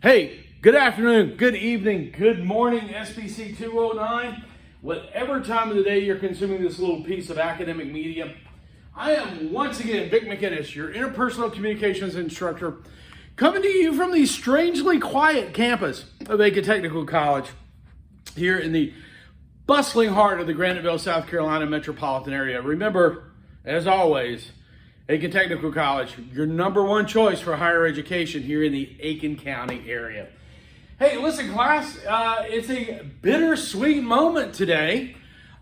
Hey, good afternoon, good evening, good morning, SPC-209. Whatever time of the day you're consuming this little piece of academic media, I am once again Vic McInnes, your interpersonal communications instructor, coming to you from the strangely quiet campus of Aiken Technical College here in the bustling heart of the Graniteville, South Carolina metropolitan area. Remember, as always, Aiken Technical College, your number one choice for higher education here in the Aiken County area. Hey, listen, class, it's a bittersweet moment today.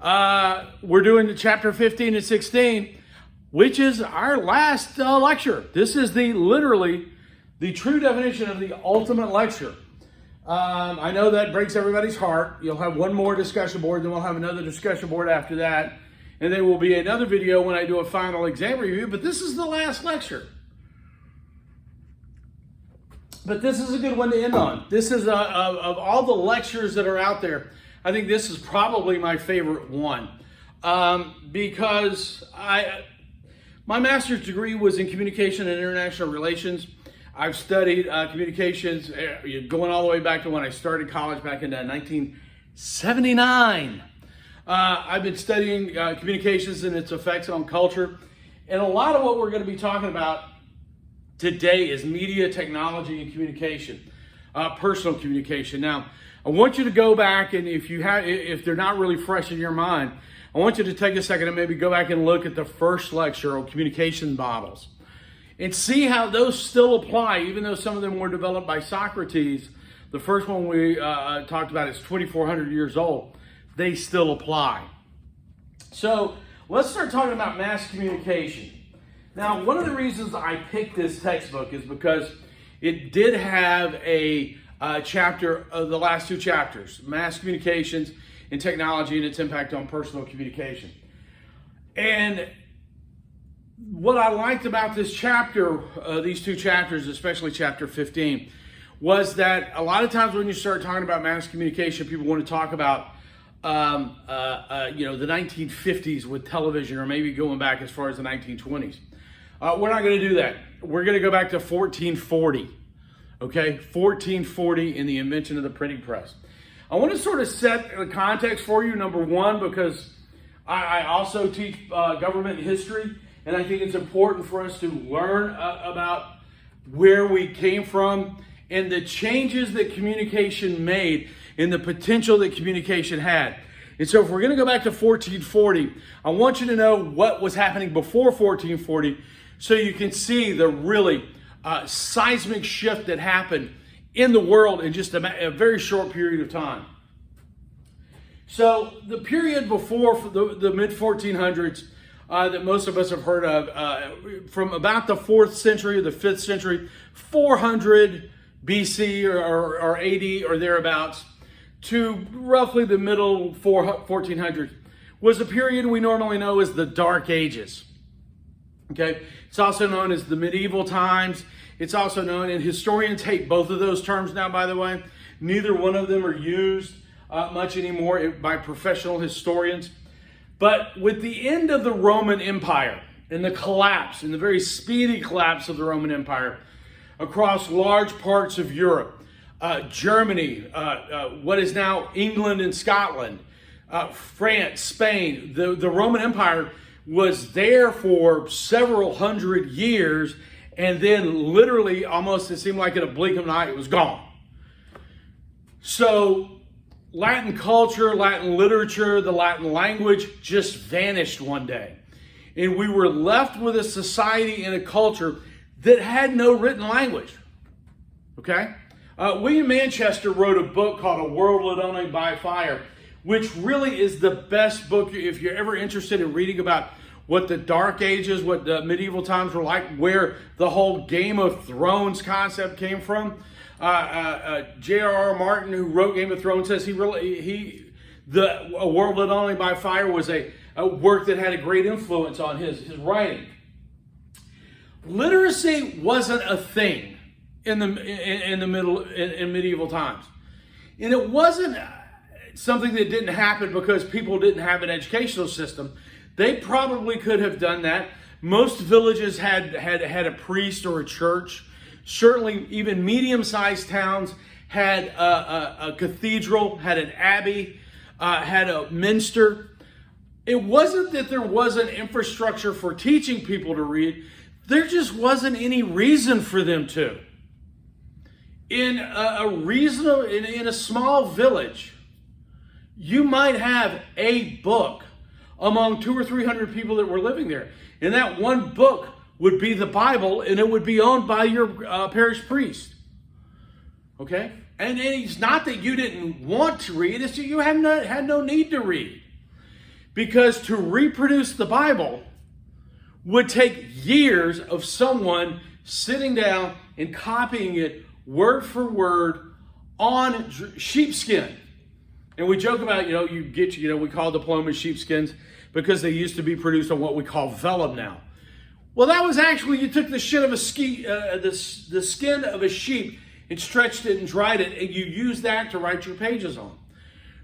We're doing the chapter 15 and 16, which is our last lecture. This is literally the true definition of the ultimate lecture. I know that breaks everybody's heart. You'll have one more discussion board, then we'll have another discussion board after that. And there will be another video when I do a final exam review, but this is the last lecture. But this is a good one to end on. This is, of all the lectures that are out there, I think this is probably my favorite one. Because my master's degree was in communication and international relations. I've studied communications going all the way back to when I started college back in 1979. I've been studying communications and its effects on culture. And a lot of what we're going to be talking about today is media, technology, and communication, personal communication. Now, I want you to go back, and if they're not really fresh in your mind, I want you to take a second and maybe go back and look at the first lecture on communication models and see how those still apply, even though some of them were developed by Socrates. The first one we talked about is 2,400 years old. They still apply. So let's start talking about mass communication. Now, one of the reasons I picked this textbook is because it did have a chapter of the last two chapters, mass communications and technology and its impact on personal communication. And what I liked about this chapter, these two chapters, especially chapter 15, was that a lot of times when you start talking about mass communication, people want to talk about the 1950s with television, or maybe going back as far as the 1920s. We're not going to do that. We're going to go back to 1440. Okay, 1440 in the invention of the printing press. I want to sort of set the context for you, number one, because I also teach government history, and I think it's important for us to learn about where we came from and the changes that communication made and the potential that communication had. And so if we're going to go back to 1440, I want you to know what was happening before 1440 so you can see the really seismic shift that happened in the world in just a very short period of time. So the period before the mid-1400s that most of us have heard of, from about the 4th century or the 5th century, 400 BC or AD or thereabouts, to roughly the middle 1400s, was a period we normally know as the Dark Ages. Okay, it's also known as the medieval times. It's also known, and historians hate both of those terms now, by the way. Neither one of them are used much anymore by professional historians. But with the end of the Roman Empire and the collapse, and the very speedy collapse of the Roman Empire across large parts of Europe, Germany, what is now England and Scotland, France, Spain. The Roman Empire was there for several hundred years, and then literally almost it seemed like in a blink of an eye it was gone. So Latin culture, Latin literature, the Latin language just vanished one day. And we were left with a society and a culture that had no written language. Okay? William Manchester wrote a book called A World Lit Only by Fire, which really is the best book if you're ever interested in reading about what the Dark Ages, what the medieval times were like, where the whole Game of Thrones concept came from. J.R.R. Martin, who wrote Game of Thrones, says A World Lit Only by Fire was a work that had a great influence on his writing. Literacy wasn't a thing in medieval times, and it wasn't something that didn't happen because people didn't have an educational system. They probably could have done that. Most villages had a priest or a church Certainly, even medium-sized towns had a cathedral, had an abbey, had a minster. It wasn't that there wasn't infrastructure for teaching people to read. There just wasn't any reason for them to. In a small village, you might have a book among 200 or 300 people that were living there. And that one book would be the Bible, and it would be owned by your parish priest. Okay? And it's not that you didn't want to read, it's that you had no need to read. Because to reproduce the Bible would take years of someone sitting down and copying it word for word on sheepskin. And we joke about, we call diplomas sheepskins because they used to be produced on what we call vellum now. Well, that was actually, you took the skin of the skin of a sheep and stretched it and dried it, and you used that to write your pages on.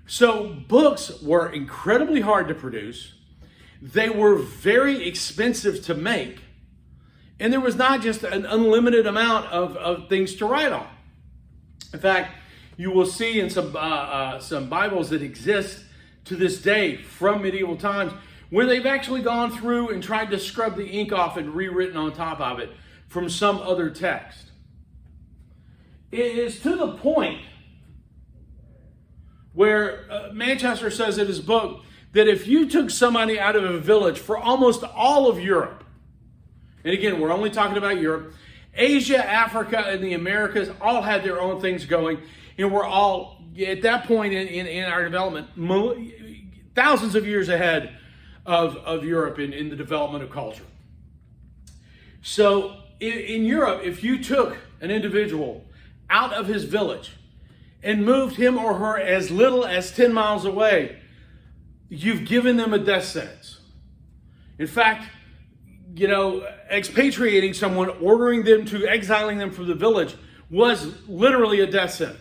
So books were incredibly hard to produce. They were very expensive to make. And there was not just an unlimited amount of things to write on. In fact, you will see in some Bibles that exist to this day from medieval times where they've actually gone through and tried to scrub the ink off and rewritten on top of it from some other text. It is to the point where Manchester says in his book that if you took somebody out of a village for almost all of Europe, and again, we're only talking about Europe, Asia, Africa, and the Americas all had their own things going, and we're all, at that point in our development, thousands of years ahead of Europe in the development of culture. So in Europe, if you took an individual out of his village and moved him or her as little as 10 miles away, you've given them a death sentence. In fact, expatriating someone, exiling them from the village was literally a death sentence.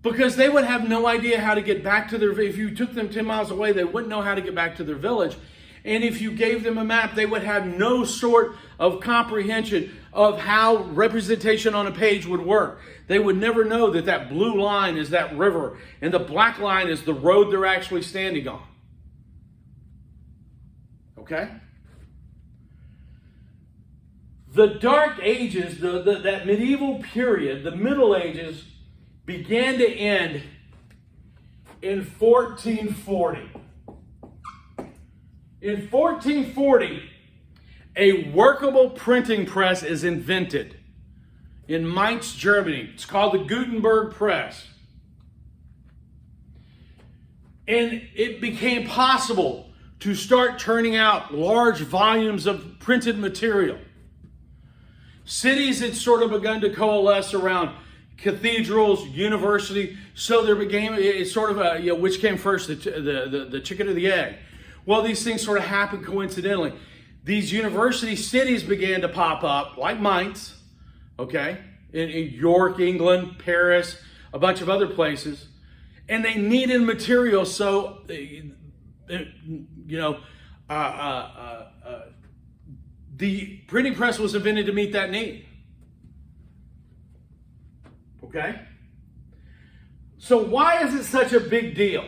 Because they would have no idea how to get back to if you took them 10 miles away, they wouldn't know how to get back to their village. And if you gave them a map, they would have no sort of comprehension of how representation on a page would work. They would never know that that blue line is that river and the black line is the road they're actually standing on. Okay? The Dark Ages, that medieval period, the Middle Ages, began to end in 1440. In 1440, a workable printing press is invented in Mainz, Germany. It's called the Gutenberg Press. And it became possible to start turning out large volumes of printed material. Cities had sort of begun to coalesce around cathedrals, university, so there became sort of which came first, the chicken or the egg? Well, these things sort of happened coincidentally. These university cities began to pop up, like Mainz, okay, in York, England, Paris, a bunch of other places, and they needed material, so the printing press was invented to meet that need. Okay? So why is it such a big deal,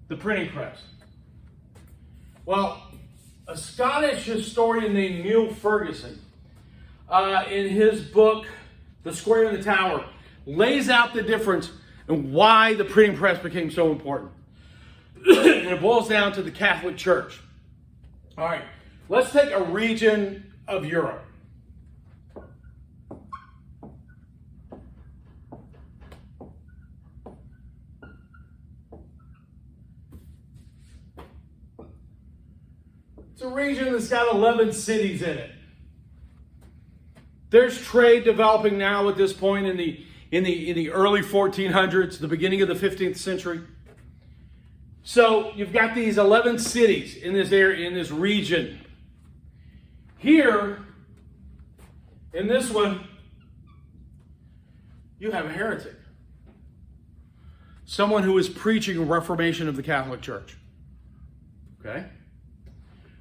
the printing press? Well, a Scottish historian named Neil Ferguson, in his book, The Square and the Tower, lays out the difference and why the printing press became so important. And it boils down to the Catholic Church. All right, let's take a region of Europe. It's a region that's got 11 cities in it. There's trade developing now at this point in the early 1400s, the beginning of the 15th century. So you've got these 11 cities in this area, in this region. Here, in this one, you have a heretic. Someone who is preaching a reformation of the Catholic Church. Okay?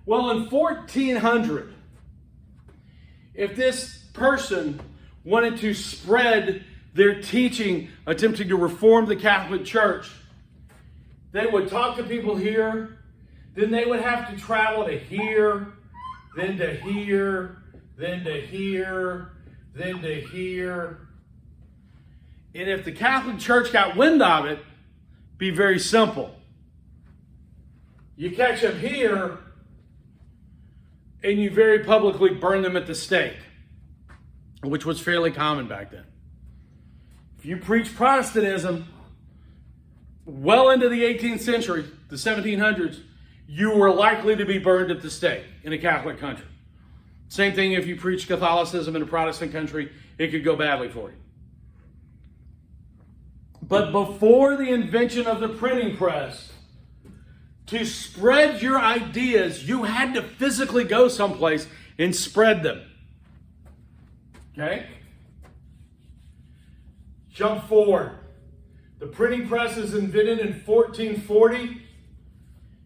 Well, in 1400, if this person wanted to spread their teaching, attempting to reform the Catholic Church, they would talk to people here, then they would have to travel to here, then to here, then to here, then to here. And if the Catholic Church got wind of it, it'd be very simple. You catch them here, and you very publicly burn them at the stake, which was fairly common back then. If you preach Protestantism well into the 18th century, the 1700s, you were likely to be burned at the stake in a Catholic country. Same thing if you preach Catholicism in a Protestant country, it could go badly for you. But before the invention of the printing press, to spread your ideas, you had to physically go someplace and spread them. Okay? Jump forward. The printing press is invented in 1440.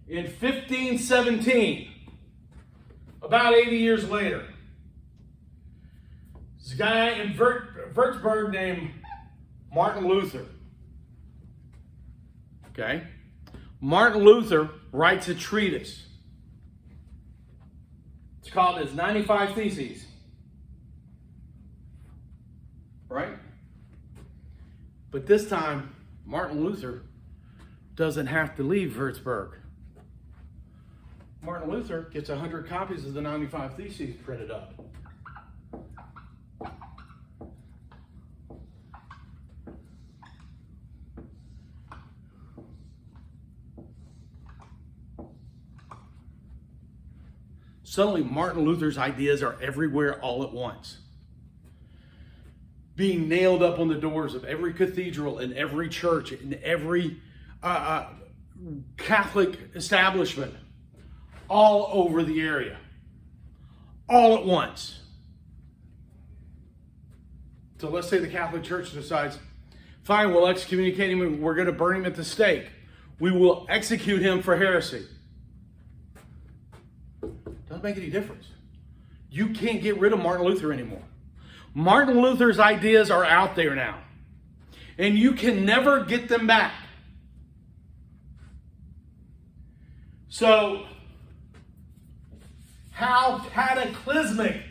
In 1517, about 80 years later, there's a guy in Würzburg named Martin Luther. Okay? Martin Luther writes a treatise. It's called his 95 Theses. Right? But this time, Martin Luther doesn't have to leave Würzburg. Martin Luther gets 100 copies of the 95 Theses printed up. Suddenly, Martin Luther's ideas are everywhere all at once, being nailed up on the doors of every cathedral and every church and every Catholic establishment all over the area, all at once. So let's say the Catholic Church decides, fine, we'll excommunicate him and we're going to burn him at the stake. We will execute him for heresy. Doesn't make any difference. You can't get rid of Martin Luther anymore. Martin Luther's ideas are out there now, and you can never get them back. So, how cataclysmic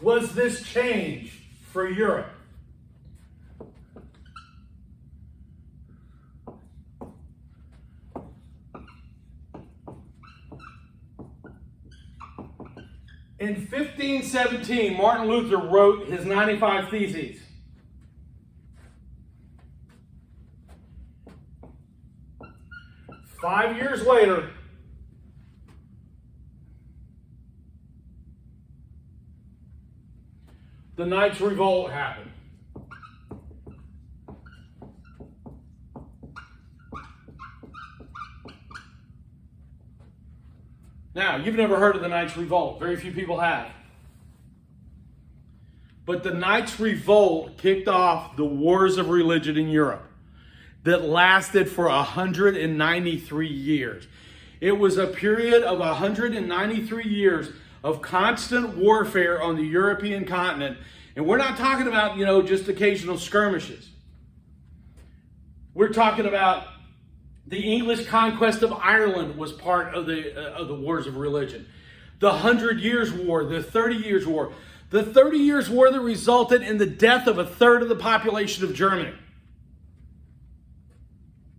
was this change for Europe? In 1517, Martin Luther wrote his 95 Theses. Five years later, the Knights Revolt happened. Now, you've never heard of the Knights Revolt. Very few people have. But the Knights Revolt kicked off the wars of religion in Europe that lasted for 193 years. It was a period of 193 years of constant warfare on the European continent. And we're not talking about, just occasional skirmishes. We're talking about the English conquest of Ireland was part of the wars of religion. The 100 Years' War, the 30 Years' War. The 30 Years' War that resulted in the death of a third of the population of Germany.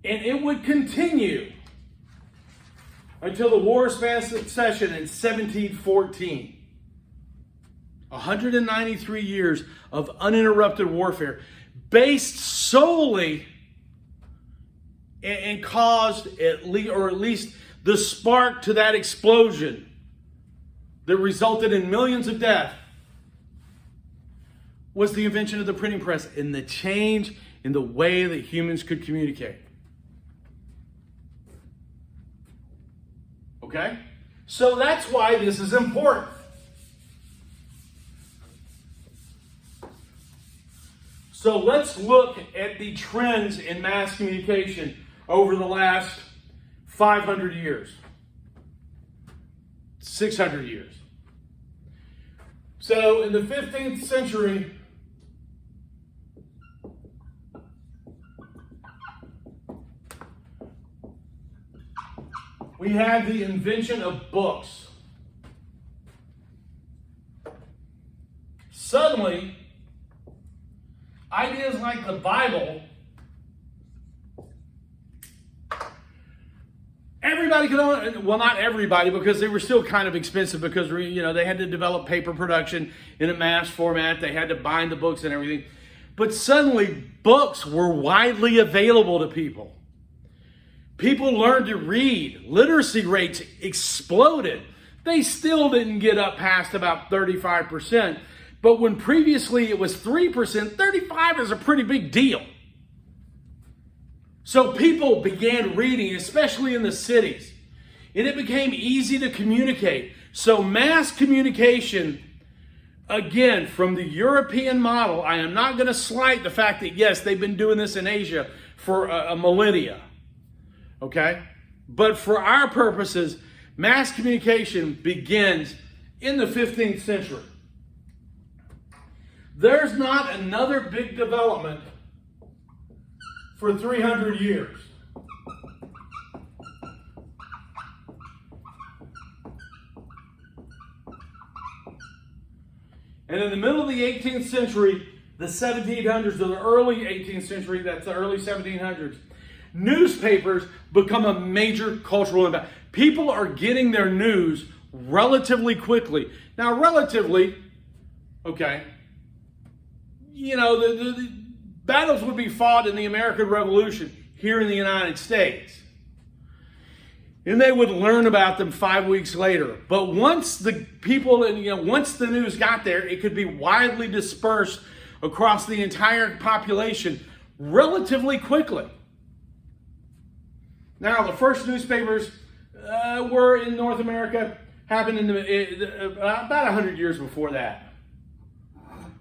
And it would continue until the War of Spanish Succession in 1714. 193 years of uninterrupted warfare based solely and caused at least the spark to that explosion that resulted in millions of deaths was the invention of the printing press and the change in the way that humans could communicate. Okay? So that's why this is important. So let's look at the trends in mass communication over the last 500 years, 600 years. So in the 15th century, we had the invention of books. Suddenly, ideas like the Bible, everybody could own, well, not everybody, because they were still kind of expensive, because they had to develop paper production in a mass format. They had to bind the books and everything. But suddenly, books were widely available to people. People learned to read. Literacy rates exploded. They still didn't get up past about 35%. But when previously it was 3%, 35 is a pretty big deal. So people began reading, especially in the cities. And it became easy to communicate. So mass communication, again, from the European model, I am not going to slight the fact that, yes, they've been doing this in Asia for a millennia. Okay? But for our purposes, mass communication begins in the 15th century. There's not another big development for 300 years. And in the middle of the 18th century, the 1700s, or the early 18th century, that's the early 1700s, newspapers become a major cultural impact. People are getting their news relatively quickly. Now, relatively, okay, the battles would be fought in the American Revolution here in the United States. And they would learn about them 5 weeks later. But once the people, once the news got there, it could be widely dispersed across the entire population relatively quickly. Now, the first newspapers were in North America, happened about 100 years before that.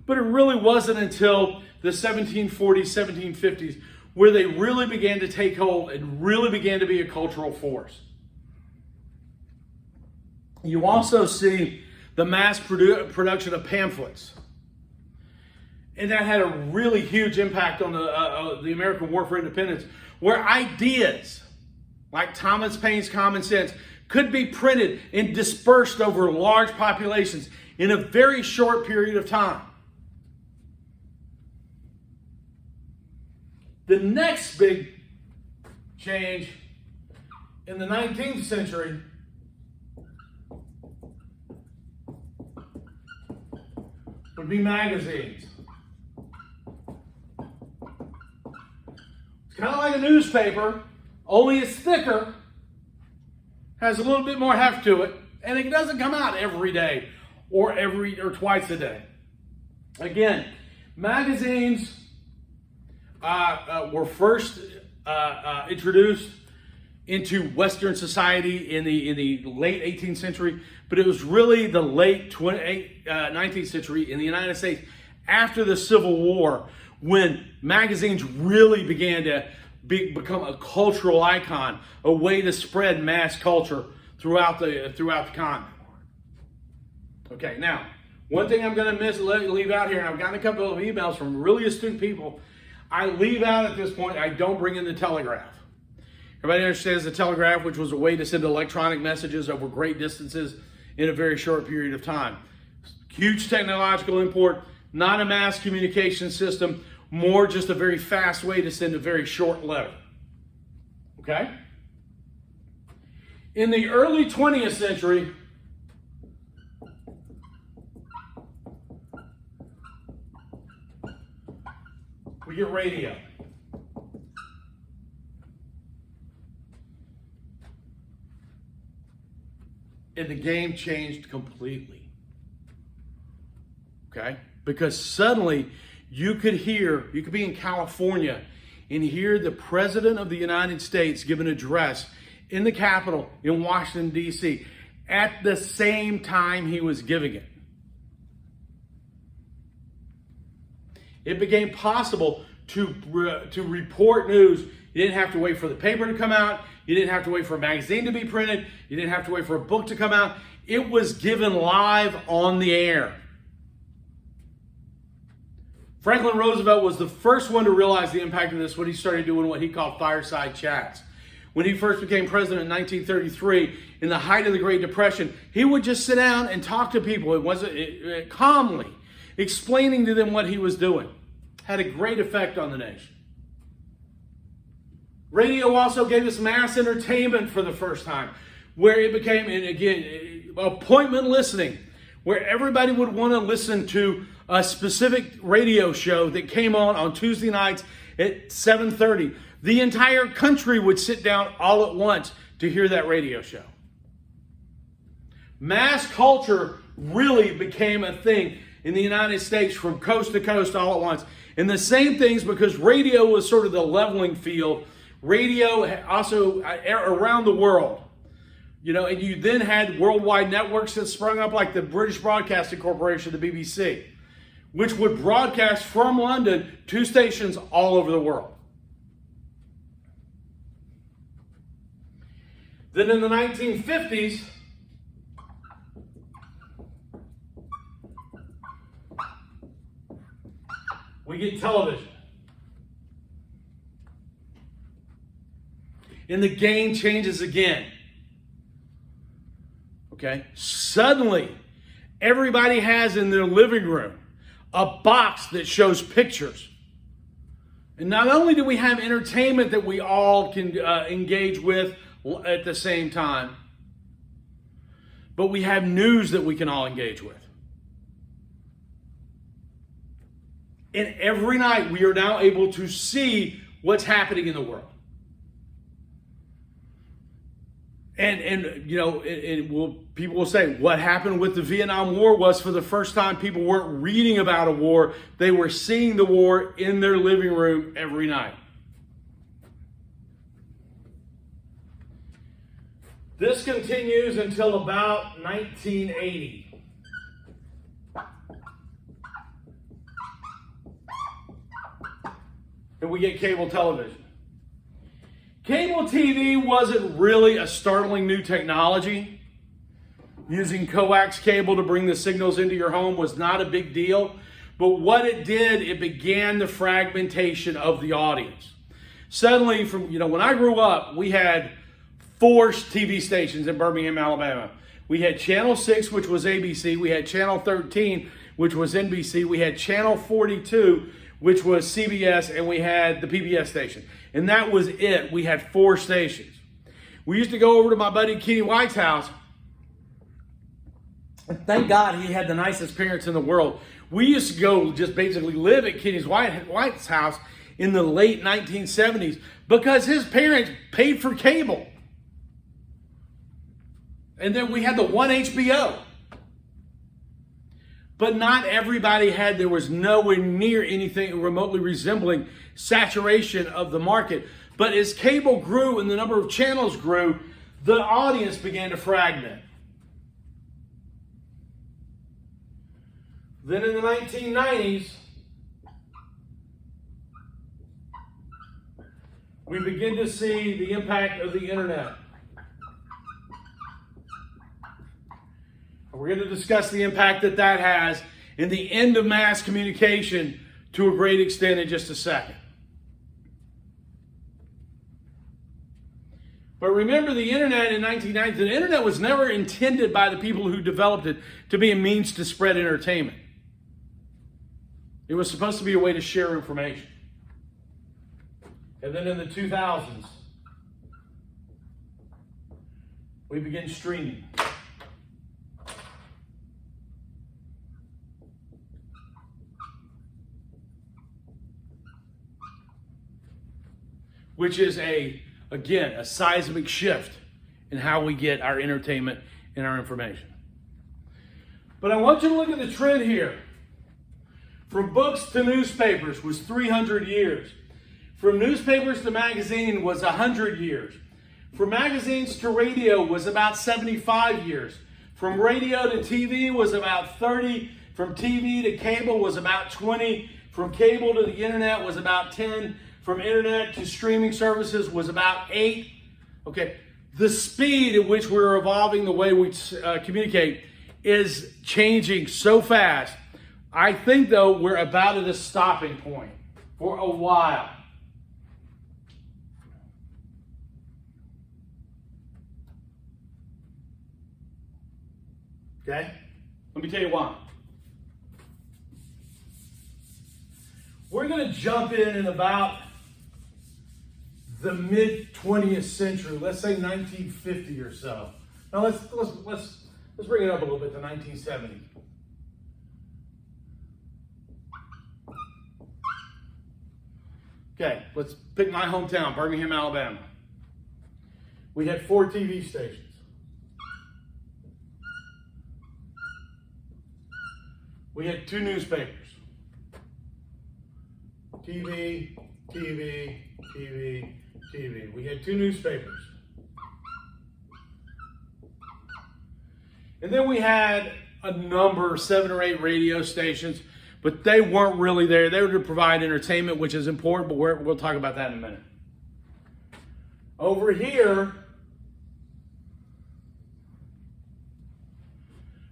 But it really wasn't until the 1740s, 1750s, where they really began to take hold and really began to be a cultural force. You also see the mass production of pamphlets. And that had a really huge impact on the American War for Independence, where ideas like Thomas Paine's Common Sense could be printed and dispersed over large populations in a very short period of time. The next big change in the 19th century would be magazines. It's kind of like a newspaper, only it's thicker, has a little bit more heft to it, and it doesn't come out every day or twice a day. Again, magazines were first introduced into Western society in the late 18th century, but it was really the late 19th century in the United States after the Civil War when magazines really began to become a cultural icon, a way to spread mass culture throughout the continent. Okay, now, one thing I'm going to leave out here, and I've gotten a couple of emails from really astute people. I leave out at this point, I don't bring in the telegraph. Everybody understands the telegraph, which was a way to send electronic messages over great distances in a very short period of time. Huge technological import, not a mass communication system, more just a very fast way to send a very short letter. Okay? In the early 20th century, we get radio. And the game changed completely. Okay? Because suddenly you could be in California and hear the President of the United States give an address in the Capitol in Washington, D.C. at the same time he was giving it. It became possible to report news. You didn't have to wait for the paper to come out. You didn't have to wait for a magazine to be printed. You didn't have to wait for a book to come out. It was given live on the air. Franklin Roosevelt was the first one to realize the impact of this when he started doing what he called fireside chats. When he first became president in 1933, in the height of the Great Depression, he would just sit down and talk to people. It wasn't calmly, explaining to them what he was doing. Had a great effect on the nation. Radio also gave us mass entertainment for the first time, where it became, and again, appointment listening, where everybody would want to listen to a specific radio show that came on Tuesday nights at 7:30. The entire country would sit down all at once to hear that radio show. Mass culture really became a thing in the United States from coast to coast all at once. And the same things, because radio was sort of the leveling field, radio also around the world. And you then had worldwide networks that sprung up like the British Broadcasting Corporation, the BBC, which would broadcast from London to stations all over the world. Then in the 1950s, we get television. And the game changes again. Okay? Suddenly, everybody has in their living room a box that shows pictures. And not only do we have entertainment that we all can engage with at the same time, but we have news that we can all engage with. And every night we are now able to see what's happening in the world. And people will say, what happened with the Vietnam War was for the first time people weren't reading about a war. They were seeing the war in their living room every night. This continues until about 1980. And we get cable television. Cable TV wasn't really a startling new technology. Using coax cable to bring the signals into your home was not a big deal. But what it did, it began the fragmentation of the audience. Suddenly, when I grew up, we had 4 TV stations in Birmingham, Alabama. We had Channel 6, which was ABC. We had Channel 13, which was NBC. We had Channel 42, which was CBS, and we had the PBS station. And that was it. We had 4 stations. We used to go over to my buddy Kenny White's house. And thank God he had the nicest parents in the world. We used to go just basically live at Kenny White's house in the late 1970s because his parents paid for cable. And then we had the one HBO. But not everybody there was nowhere near anything remotely resembling saturation of the market. But as cable grew and the number of channels grew, the audience began to fragment. Then in the 1990s, we begin to see the impact of the internet. We're going to discuss the impact that has in the end of mass communication to a great extent in just a second. But remember, the internet in 1990, the internet was never intended by the people who developed it to be a means to spread entertainment. It was supposed to be a way to share information. And then in the 2000s, we begin streaming. Which is a seismic shift in how we get our entertainment and our information. But I want you to look at the trend here. From books to newspapers was 300 years. From newspapers to magazine was 100 years. From magazines to radio was about 75 years. From radio to TV was about 30. From TV to cable was about 20. From cable to the internet was about 10. From internet to streaming services was about 8. Okay, the speed at which we're evolving the way we communicate is changing so fast. I think, though, we're about at a stopping point for a while. Okay? Let me tell you why. We're going to jump in about the mid-20th century, let's say 1950 or so. Now let's bring it up a little bit to 1970. Okay, let's pick my hometown, Birmingham, Alabama. We had 4 TV stations. We had 2 newspapers. TV, TV, TV, TV. We had 2 newspapers. And then we had a number, 7 or 8 radio stations, but they weren't really there. They were to provide entertainment, which is important, but we'll talk about that in a minute. Over here,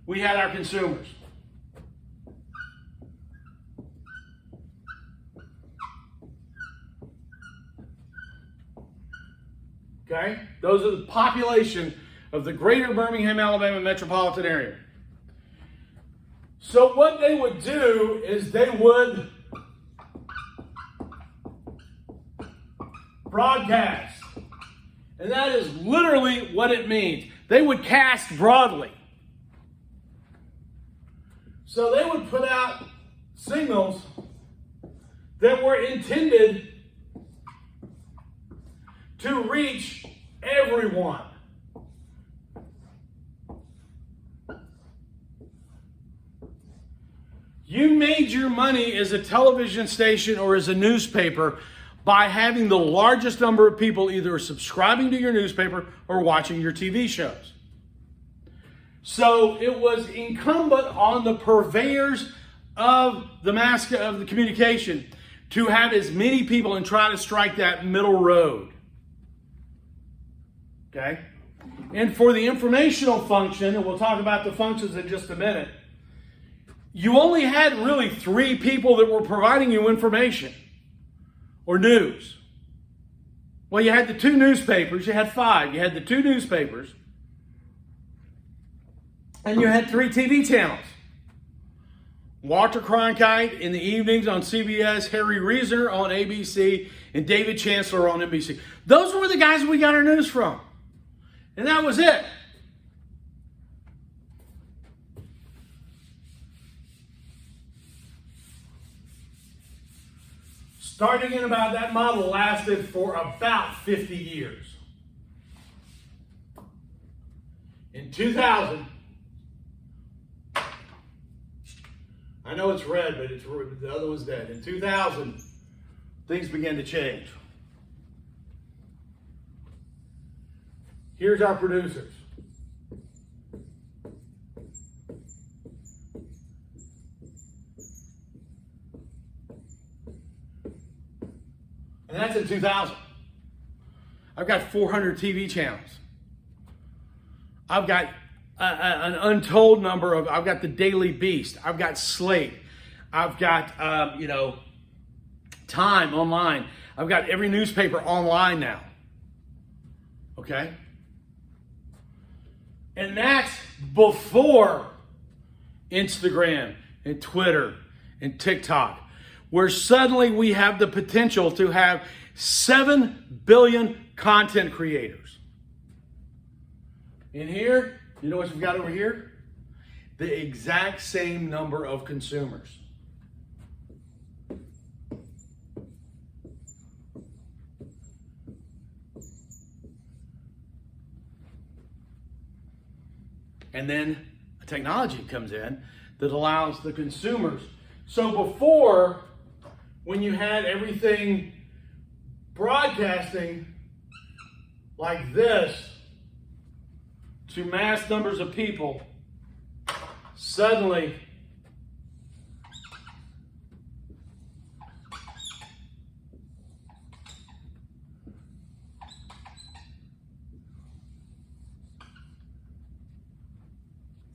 we had our consumers. Okay? Those are the population of the greater Birmingham, Alabama metropolitan area. So what they would do is they would broadcast. And that is literally what it means. They would cast broadly. So they would put out signals that were intended to reach everyone. You made your money as a television station or as a newspaper by having the largest number of people either subscribing to your newspaper or watching your TV shows. So it was incumbent on the purveyors of the communication to have as many people and try to strike that middle road. Okay? And for the informational function, and we'll talk about the functions in just a minute, you only had really 3 people that were providing you information or news. Well, you had the 2 newspapers, you had 5. You had the 2 newspapers, and you had 3 TV channels. Walter Cronkite in the evenings on CBS, Harry Reasoner on ABC, and David Chancellor on NBC. Those were the guys we got our news from. And that was it. Starting in about that model lasted for about 50 years. In 2000, I know it's red, but the other one's dead. In 2000, things began to change. Here's our producers. And that's in 2000. I've got 400 TV channels. I've got an untold number of, I've got the Daily Beast. I've got Slate. I've got, Time online. I've got every newspaper online now. Okay? And that's before Instagram and Twitter and TikTok, where suddenly we have the potential to have 7 billion content creators. In here, you know what we've got over here? The exact same number of consumers. And then a technology comes in that allows the consumers. So before, when you had everything broadcasting like this to mass numbers of people, suddenly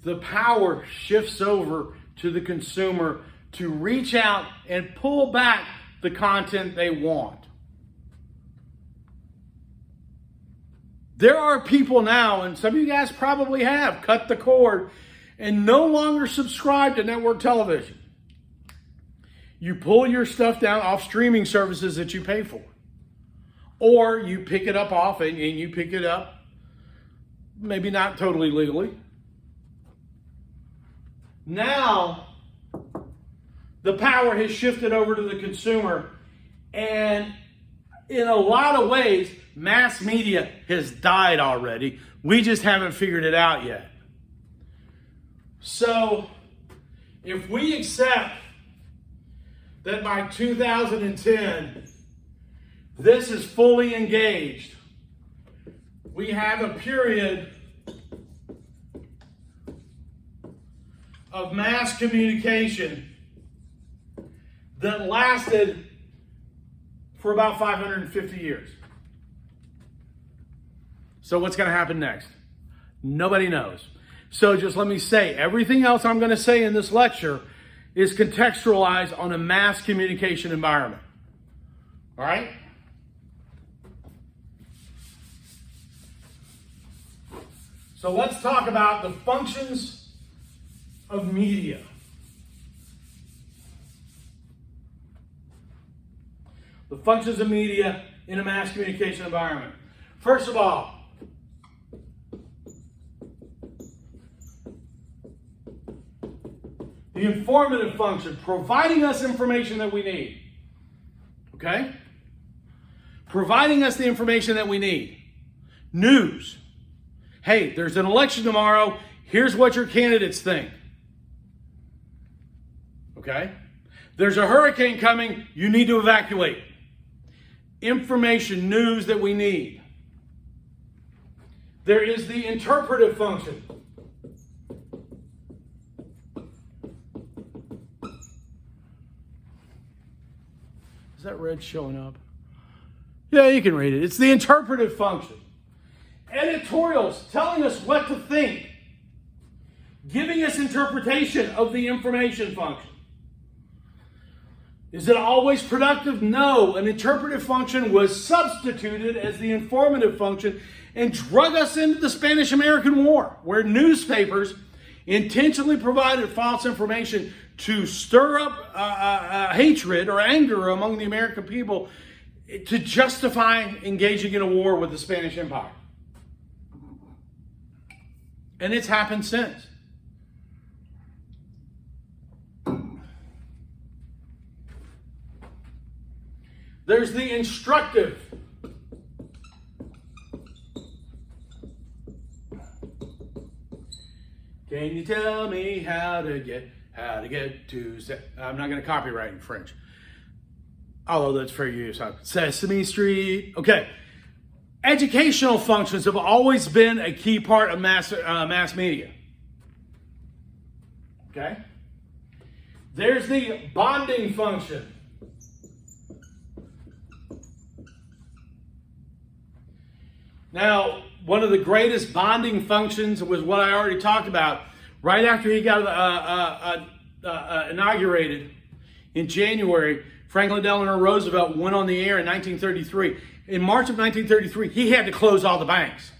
the power shifts over to the consumer to reach out and pull back the content they want. There are people now, and some of you guys probably have, cut the cord and no longer subscribe to network television. You pull your stuff down off streaming services that you pay for. Or you pick it up off and you pick it up, maybe not totally legally. Now, the power has shifted over to the consumer, and in a lot of ways, mass media has died already. We just haven't figured it out yet. So, if we accept that by 2010, this is fully engaged, we have a period of mass communication that lasted for about 550 years. So what's going to happen next? Nobody knows. So just let me say, everything else I'm going to say in this lecture is contextualized on a mass communication environment. All right? So let's talk about the functions of media. The functions of media in a mass communication environment. First of all, the informative function, providing us information that we need. Okay? Providing us the information that we need. News. Hey, there's an election tomorrow. Here's what your candidates think. Okay? There's a hurricane coming. You need to evacuate. Information, news that we need. There is the interpretive function. Is that red showing up? Yeah, you can read it. It's the interpretive function. Editorials telling us what to think. Giving us interpretation of the information function. Is it always productive? No. An interpretive function was substituted as the informative function and drug us into the Spanish-American War, where newspapers intentionally provided false information to stir up hatred or anger among the American people to justify engaging in a war with the Spanish Empire. And it's happened since. There's the instructive. Can you tell me how to get to... I'm not going to copyright in French. Although that's fair use. Sesame Street. Okay. Educational functions have always been a key part of mass media. Okay? There's the bonding function. Now, one of the greatest bonding functions was what I already talked about. Right after he got inaugurated in January, Franklin Delano Roosevelt went on the air in 1933. In March of 1933, he had to close all the banks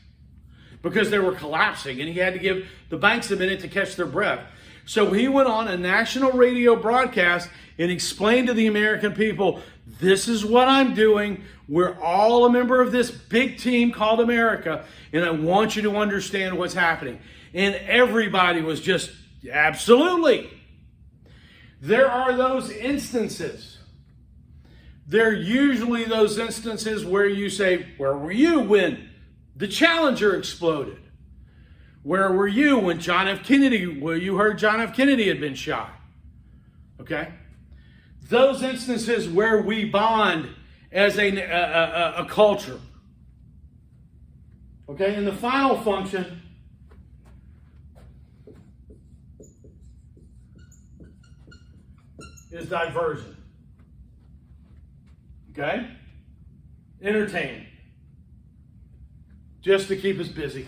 because they were collapsing, and he had to give the banks a minute to catch their breath. So he went on a national radio broadcast and explained to the American people, this is what I'm doing. We're all a member of this big team called America, and I want you to understand what's happening. And everybody was just, absolutely. There are those instances. They're usually those instances where you say, where were you when the Challenger exploded? Where were you when John F. Kennedy, where you heard John F. Kennedy had been shot? Okay? Those instances where we bond as a culture. Okay? And the final function is diversion. Okay? Entertainment. Just to keep us busy.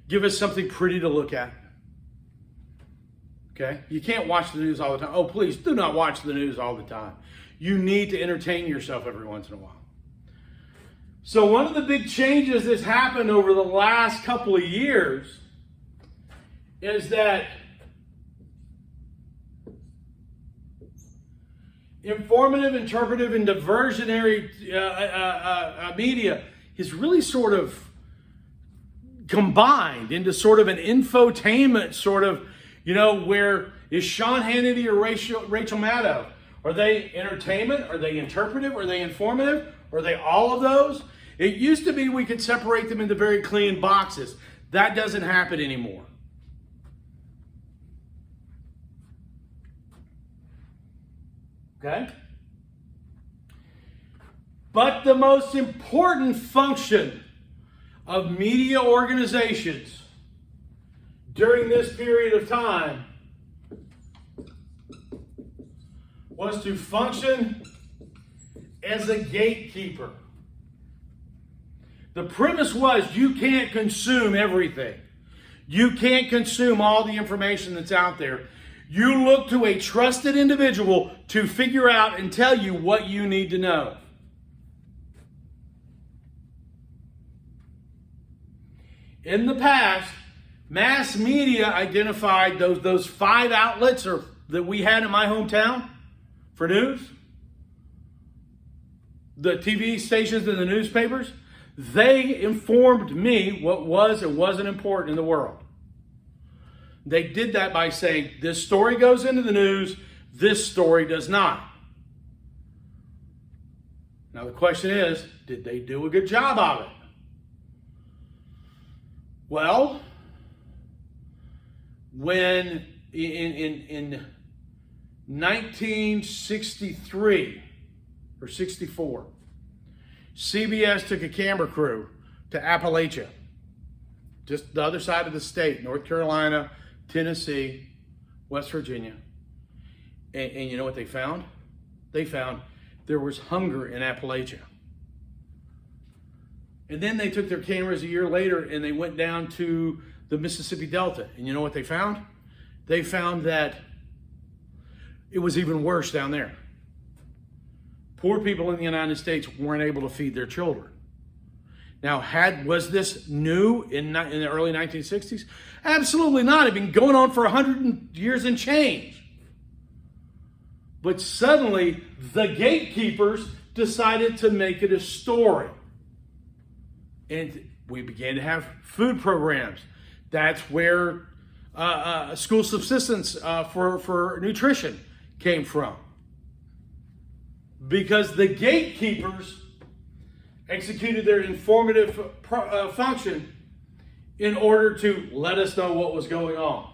Give us something pretty to look at. Okay? You can't watch the news all the time. Oh, please do not watch the news all the time. You need to entertain yourself every once in a while. So one of the big changes that's happened over the last couple of years is that informative, interpretive, and diversionary media is really sort of combined into sort of an infotainment sort of, where is Sean Hannity or Rachel Maddow? Are they entertainment? Are they interpretive? Are they informative? Are they all of those? It used to be we could separate them into very clean boxes. That doesn't happen anymore. Okay? But the most important function of media organizations during this period of time was to function as a gatekeeper. The premise was you can't consume everything. You can't consume all the information that's out there. You look to a trusted individual to figure out and tell you what you need to know. In the past, mass media identified those 5 outlets that we had in my hometown for news. The TV stations and the newspapers, they informed me what was and wasn't important in the world. They did that by saying, this story goes into the news, this story does not. Now the question is, did they do a good job of it? Well, when in 1963 or 64, CBS took a camera crew to Appalachia, just the other side of the state, North Carolina, Tennessee, West Virginia. And you know what they found? They found there was hunger in Appalachia. And then they took their cameras a year later and they went down to the Mississippi Delta. And you know what they found? They found that it was even worse down there. Poor people in the United States weren't able to feed their children. Now, was this new in the early 1960s? Absolutely not. It had been going on for 100 years and change. But suddenly, the gatekeepers decided to make it a story. And we began to have food programs. That's where school subsistence for nutrition came from. Because the gatekeepers executed their informative function in order to let us know what was going on.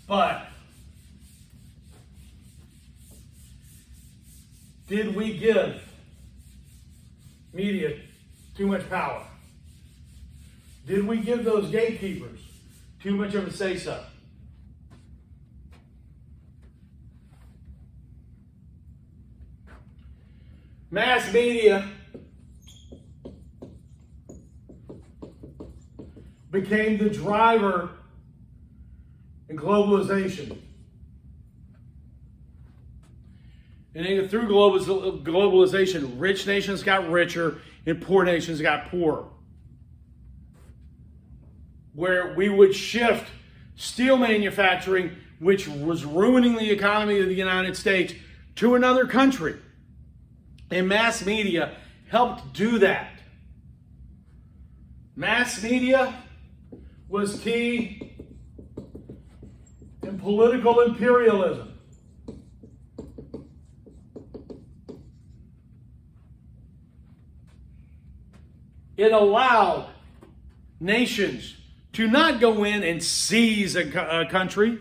But did we give media too much power? Did we give those gatekeepers too much of a say-so? Mass media became the driver in globalization. And through globalization, rich nations got richer and poor nations got poorer. Where we would shift steel manufacturing, which was ruining the economy of the United States, to another country. And mass media helped do that. Mass media was key in political imperialism. It allowed nations to not go in and seize a country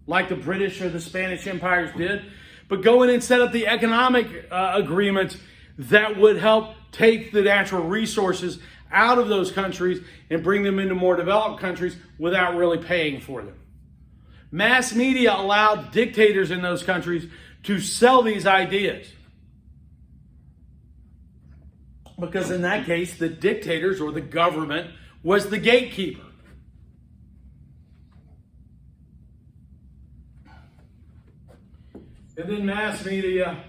like the British or the Spanish empires did, but go in and set up the economic agreements that would help take the natural resources out of those countries and bring them into more developed countries without really paying for them. Mass media allowed dictators in those countries to sell these ideas. Because in that case, the dictators or the government was the gatekeeper. And then mass media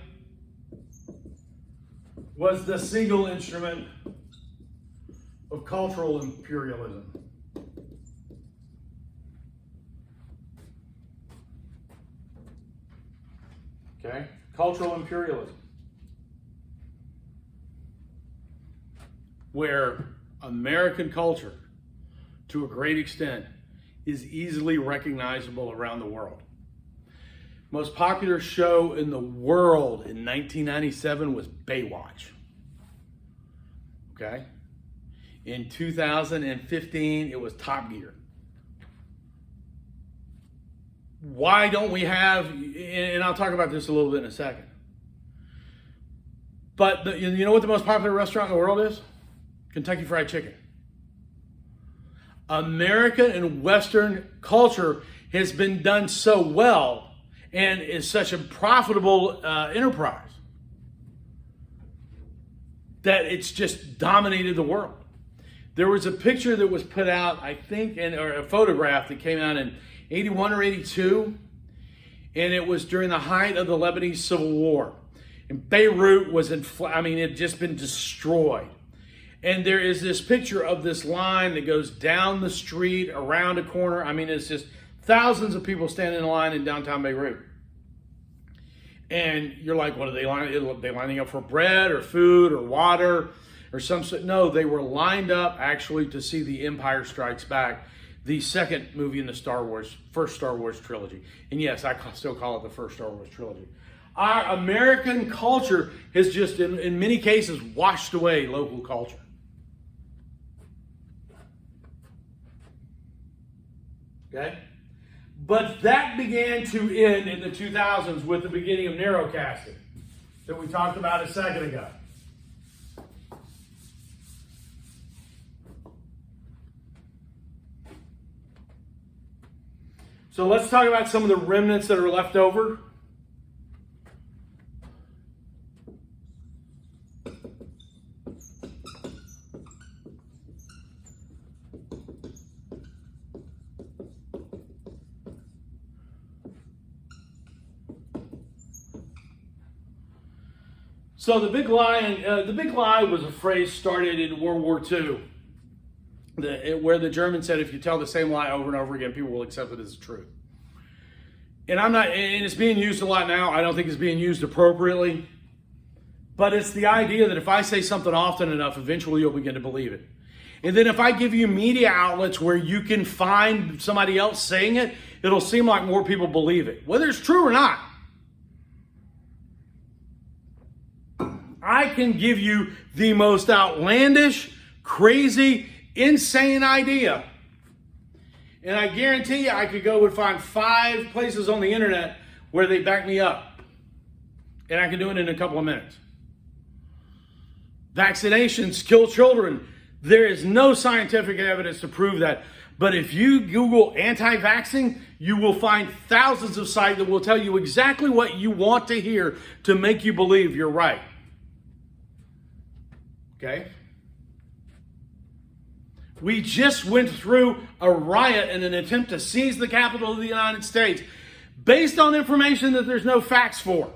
was the single instrument of cultural imperialism. Okay? Cultural imperialism. Where American culture, to a great extent, is easily recognizable around the world. Most popular show in the world in 1997 was Baywatch. Okay? In 2015, it was Top Gear. Why don't we have, and I'll talk about this a little bit in a second, but you know what the most popular restaurant in the world is? Kentucky Fried Chicken. American and Western culture has been done so well and is such a profitable enterprise that it's just dominated the world. There was a picture that was put out, I think, or a photograph that came out in 81 or 82, and it was during the height of the Lebanese Civil War. And Beirut was it had just been destroyed. And there is this picture of this line that goes down the street, around a corner. I mean, it's just thousands of people standing in line in downtown Beirut. And you're like, what are they lining? Are they lining up for bread or food or water or some sort? No, they were lined up actually to see The Empire Strikes Back, the second movie in the first Star Wars trilogy. And yes, I still call it the first Star Wars trilogy. Our American culture has just, in many cases, washed away local culture. Okay? But that began to end in the 2000s with the beginning of narrowcasting that we talked about a second ago. So let's talk about some of the remnants that are left over. So the big lie was a phrase started in World War II, where the Germans said, if you tell the same lie over and over again, people will accept it as truth. And it's being used a lot now. I don't think it's being used appropriately, but it's the idea that if I say something often enough, eventually you'll begin to believe it. And then if I give you media outlets where you can find somebody else saying it, it'll seem like more people believe it, whether it's true or not. I can give you the most outlandish, crazy, insane idea. And I guarantee you I could go and find 5 places on the internet where they back me up. And I can do it in a couple of minutes. Vaccinations kill children. There is no scientific evidence to prove that. But if you Google anti-vaxxing, you will find thousands of sites that will tell you exactly what you want to hear to make you believe you're right. Okay? We just went through a riot in an attempt to seize the capital of the United States based on information that there's no facts for.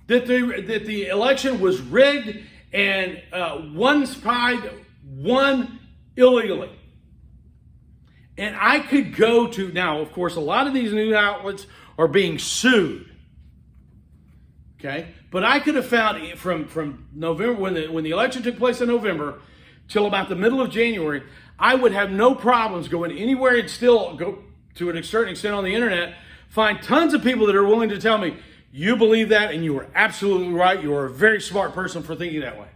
That the election was rigged and one side won illegally. And I could go to, now of course a lot of these news outlets are being sued. Okay? But I could have found from November, when the election took place in November, till about the middle of January, I would have no problems going anywhere and still go to a certain extent on the internet, find tons of people that are willing to tell me, you believe that and you are absolutely right. You are a very smart person for thinking that way.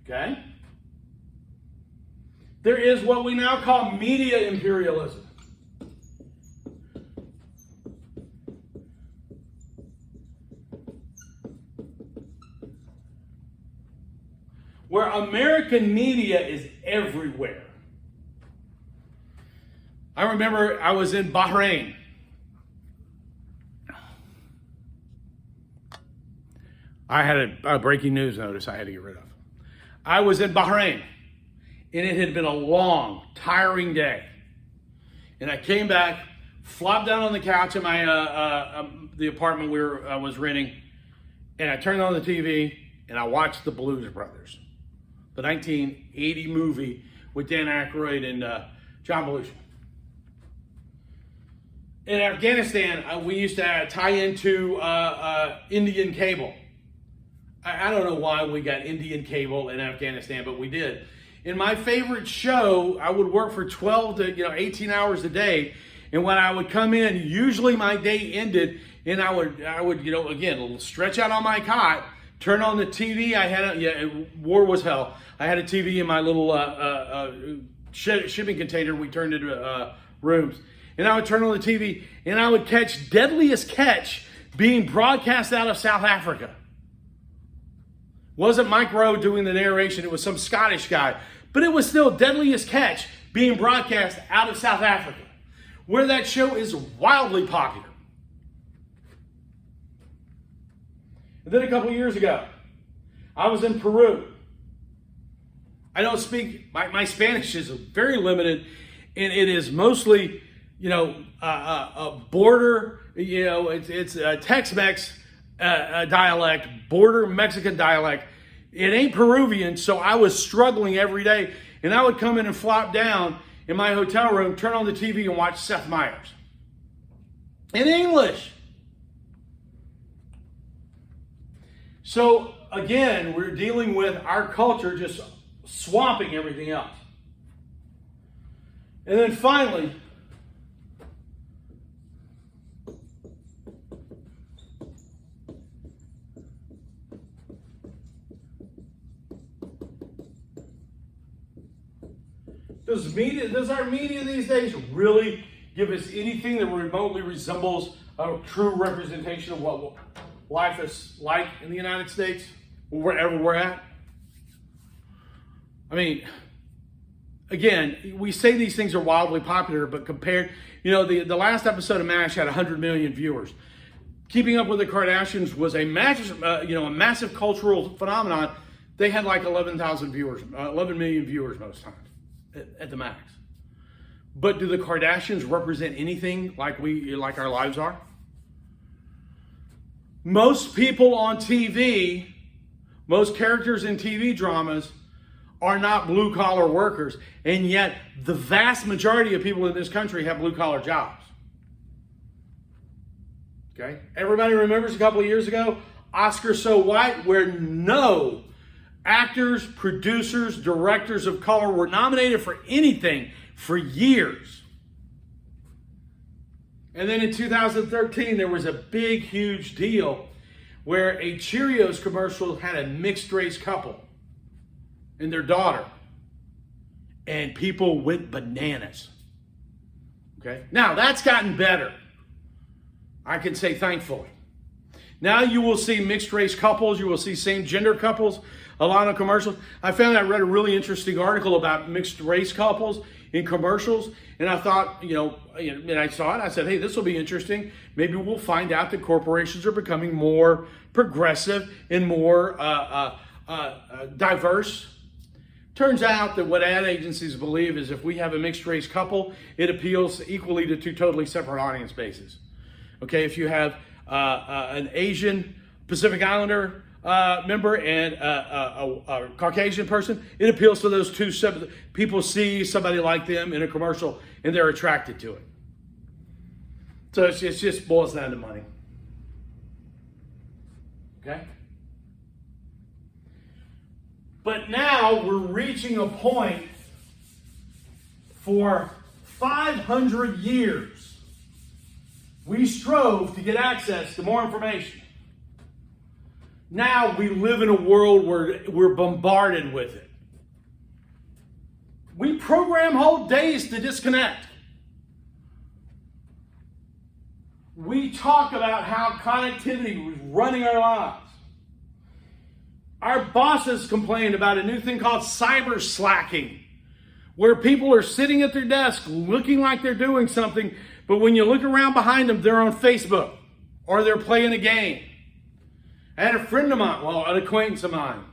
Okay? There is what we now call media imperialism. Where American media is everywhere. I remember I was in Bahrain. I had a breaking news notice I had to get rid of. I was in Bahrain, and it had been a long, tiring day. And I came back, flopped down on the couch in my the apartment I was renting, and I turned on the TV, and I watched The Blues Brothers, the 1980 movie with Dan Aykroyd and John Belushi. In Afghanistan, we used to tie into Indian cable. I don't know why we got Indian cable in Afghanistan, but we did. In my favorite show, I would work for 12 to 18 hours a day, and when I would come in, usually my day ended, and I would again stretch out on my cot, turn on the TV. War was hell. I had a TV in my little shipping container. We turned into rooms. And I would turn on the TV, and I would catch Deadliest Catch being broadcast out of South Africa. Wasn't Mike Rowe doing the narration, it was some Scottish guy. But it was still Deadliest Catch being broadcast out of South Africa, where that show is wildly popular. And then a couple years ago, I was in Peru. I don't speak, my Spanish is very limited, and it is mostly a border, it's a Tex-Mex dialect, border Mexican dialect. It ain't Peruvian, so I was struggling every day. And I would come in and flop down in my hotel room, turn on the TV and watch Seth Meyers. In English. So again, we're dealing with our culture just swamping everything else. And then finally, does our media these days really give us anything that remotely resembles a true representation of what life is like in the United States, or wherever we're at? I mean, again, we say these things are wildly popular, but compared, the last episode of MASH had 100 million viewers. Keeping Up with the Kardashians was a massive cultural phenomenon. They had like 11,000 viewers, 11 million viewers most times at the max. But do the Kardashians represent anything like our lives are? Most people on TV, most characters in TV dramas are not blue-collar workers, and yet the vast majority of people in this country have blue-collar jobs. Okay? Everybody remembers a couple of years ago, Oscar So White, where no actors, producers, directors of color were nominated for anything for years. And then in 2013, there was a big, huge deal where a Cheerios commercial had a mixed-race couple and their daughter, and people went bananas. Okay? Now, that's gotten better. I can say thankfully. Now you will see mixed-race couples, you will see same-gender couples, a lot of commercials. I read a really interesting article about mixed-race couples in commercials, and I thought, and I saw it, I said, hey, this will be interesting. Maybe we'll find out that corporations are becoming more progressive and more diverse. Turns out that what ad agencies believe is if we have a mixed-race couple, it appeals equally to two totally separate audience bases. Okay, if you have an Asian Pacific Islander member and a Caucasian person, it appeals to those two separate. People see somebody like them in a commercial and they're attracted to it. So it just boils down to money. Okay? But now we're reaching a point for 500 years. We strove to get access to more information. Now we live in a world where we're bombarded with it. We program whole days to disconnect. We talk about how connectivity was running our lives. Our bosses complained about a new thing called cyber slacking, where people are sitting at their desk looking like they're doing something, but when you look around behind them, they're on Facebook or they're playing a game. I had a friend of mine, well, an acquaintance of mine,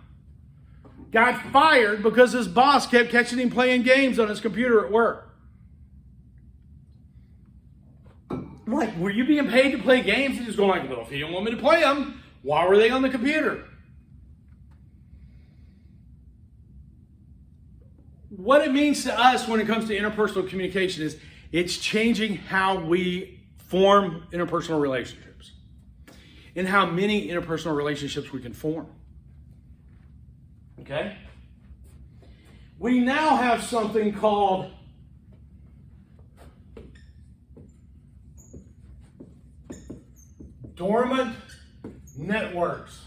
got fired because his boss kept catching him playing games on his computer at work. I'm like, were you being paid to play games? He's going like, well, if you didn't want me to play them, why were they on the computer? What it means to us when it comes to interpersonal communication is it's changing how we form interpersonal relationships and how many interpersonal relationships we can form. Okay? We now have something called dormant networks.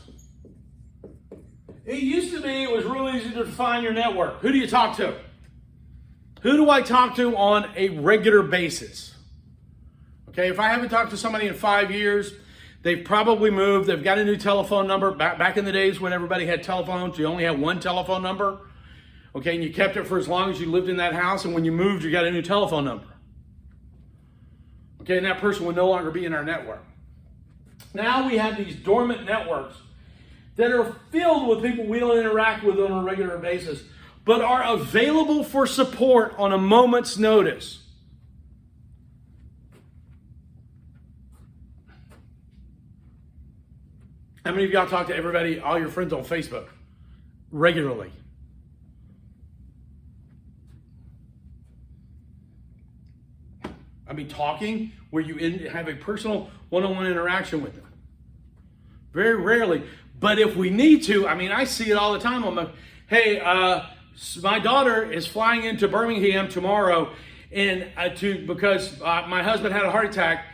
It used to be it was real easy to define your network. Who do you talk to? Who do I talk to on a regular basis? Okay, if I haven't talked to somebody in 5 years, they've probably moved, they've got a new telephone number. Back in the days when everybody had telephones, you only had one telephone number. Okay, and you kept it for as long as you lived in that house, and when you moved, you got a new telephone number. Okay, and that person would no longer be in our network. Now we have these dormant networks that are filled with people we don't interact with on a regular basis, but are available for support on a moment's notice. How many of y'all talk to everybody, all your friends on Facebook, regularly? I mean, talking where you have a personal one-on-one interaction with them. Very rarely. But if we need to, I mean, I see it all the time. I'm like, hey, my daughter is flying into Birmingham tomorrow because my husband had a heart attack,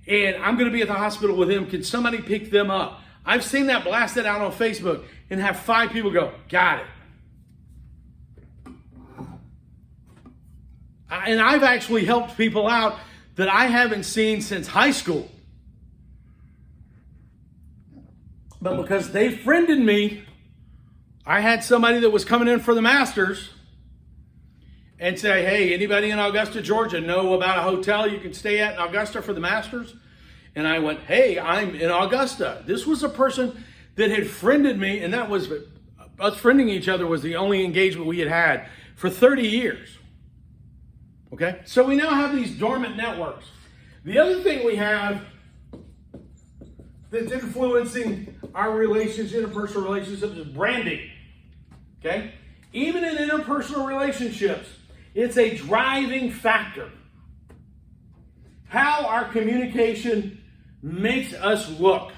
and I'm going to be at the hospital with him. Can somebody pick them up? I've seen that blasted out on Facebook and have 5 people go, got it. And I've actually helped people out that I haven't seen since high school. But because they friended me, I had somebody that was coming in for the Masters and say, hey, anybody in Augusta, Georgia know about a hotel you can stay at in Augusta for the Masters? And I went, hey, I'm in Augusta. This was a person that had friended me, and that was, us friending each other was the only engagement we had had for 30 years. Okay? So we now have these dormant networks. The other thing we have that's influencing our relationship, interpersonal relationships, is branding. Okay? Even in interpersonal relationships, it's a driving factor. How our communication makes us look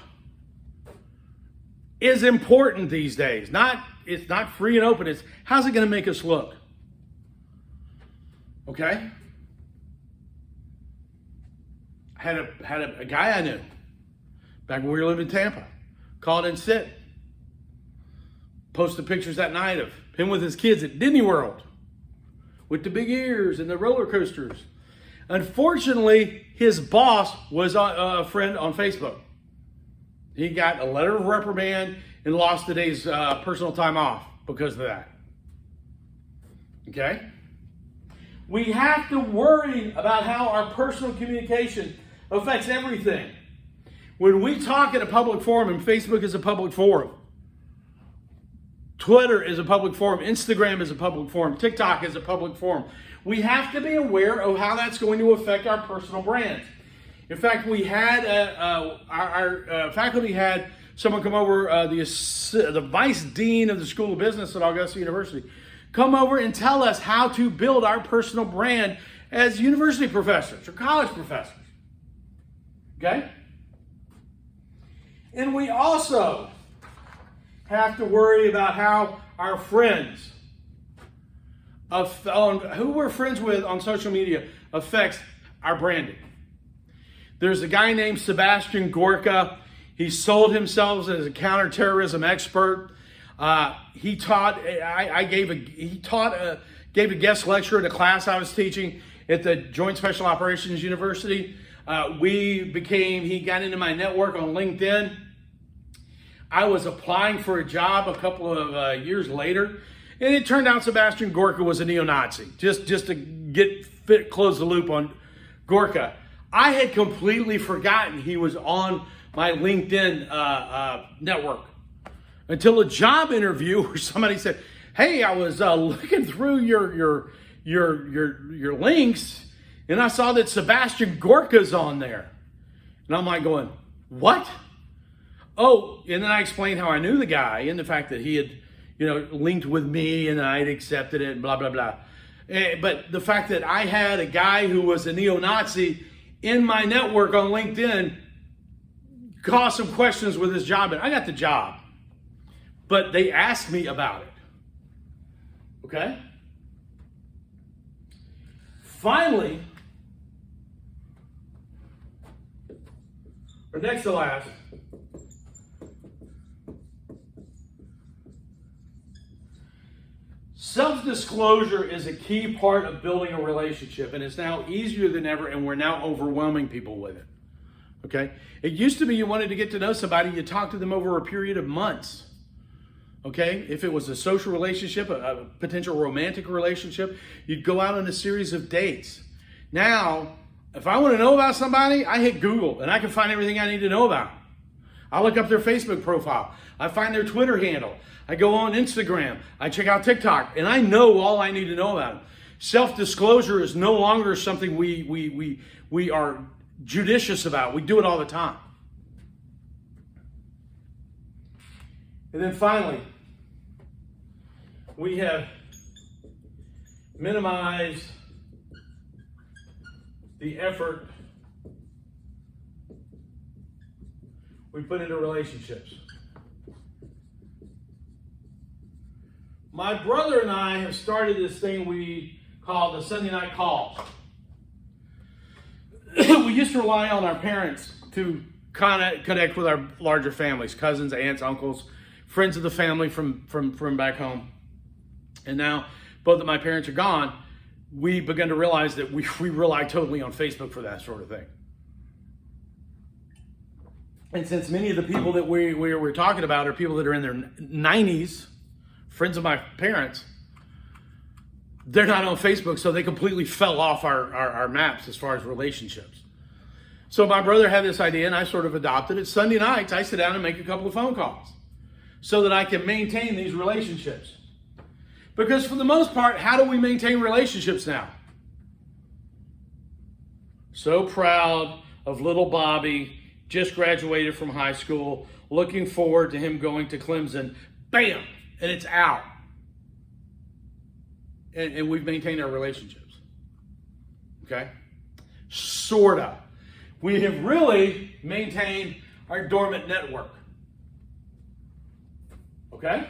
is important these days. It's not free and open. It's how's it going to make us look? Okay? I had a guy I knew back when we were living in Tampa. Called in sick. Posted pictures that night of him with his kids at Disney World with the big ears and the roller coasters. Unfortunately, his boss was a friend on Facebook. He got a letter of reprimand and lost the day's personal time off because of that. Okay? We have to worry about how our personal communication affects everything. When we talk in a public forum, and Facebook is a public forum, Twitter is a public forum, Instagram is a public forum, TikTok is a public forum, we have to be aware of how that's going to affect our personal brands. In fact, we had our faculty had someone come over, the vice dean of the School of Business at Augusta University, come over and tell us how to build our personal brand as university professors or college professors. Okay? And we also have to worry about how our friends, who we're friends with on social media, affects our branding. There's a guy named Sebastian Gorka. He sold himself as a counterterrorism expert. He gave a guest lecture at a class I was teaching at the Joint Special Operations University. He got into my network on LinkedIn. I was applying for a job a couple of years later, and it turned out Sebastian Gorka was a neo-Nazi. Just to close the loop on Gorka. I had completely forgotten he was on my LinkedIn network. Until a job interview where somebody said, "Hey, I was looking through your links, and I saw that Sebastian Gorka's on there." And I'm like going, "What?" Oh, and then I explained how I knew the guy and the fact that he had, linked with me and I had accepted it and blah, blah, blah. But the fact that I had a guy who was a neo-Nazi in my network on LinkedIn caused some questions with his job. And I got the job, but they asked me about it. Okay? Finally, or next to last, self-disclosure is a key part of building a relationship, and it's now easier than ever, and we're now overwhelming people with it. Okay? It used to be you wanted to get to know somebody, you talked to them over a period of months. Okay? If it was a social relationship, a potential romantic relationship, you'd go out on a series of dates. Now, if I want to know about somebody, I hit Google, and I can find everything I need to know about them. I look up their Facebook profile. I find their Twitter handle. I go on Instagram. I check out TikTok, and I know all I need to know about them. Self-disclosure is no longer something we are judicious about. We do it all the time. And then finally, we have minimized the effort we put into relationships. My brother and I have started this thing we call the Sunday night calls. We used to rely on our parents to connect with our larger families, cousins, aunts, uncles, friends of the family from back home. And now both of my parents are gone, we began to realize that we rely totally on Facebook for that sort of thing. And since many of the people that we're talking about are people that are in their 90s, friends of my parents, they're not on Facebook, so they completely fell off our maps as far as relationships. So my brother had this idea, and I sort of adopted it. Sunday nights, I sit down and make a couple of phone calls so that I can maintain these relationships. Because for the most part, how do we maintain relationships now? So proud of little Bobby, just graduated from high school, looking forward to him going to Clemson. Bam! And it's out. And we've maintained our relationships. Okay? Sorta. We have really maintained our dormant network. Okay?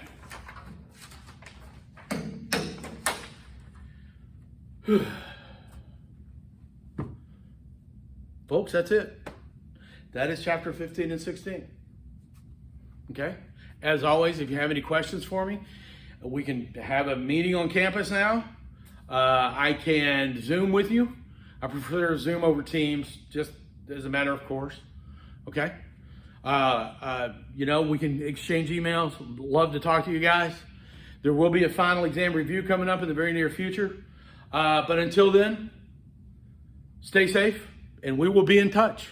Folks, that's it. That is chapter 15 and 16. Okay? As always, if you have any questions for me, we can have a meeting on campus now. I can Zoom with you. I prefer Zoom over Teams, just as a matter of course. Okay? We can exchange emails. Love to talk to you guys. There will be a final exam review coming up in the very near future. But until then, stay safe, and we will be in touch.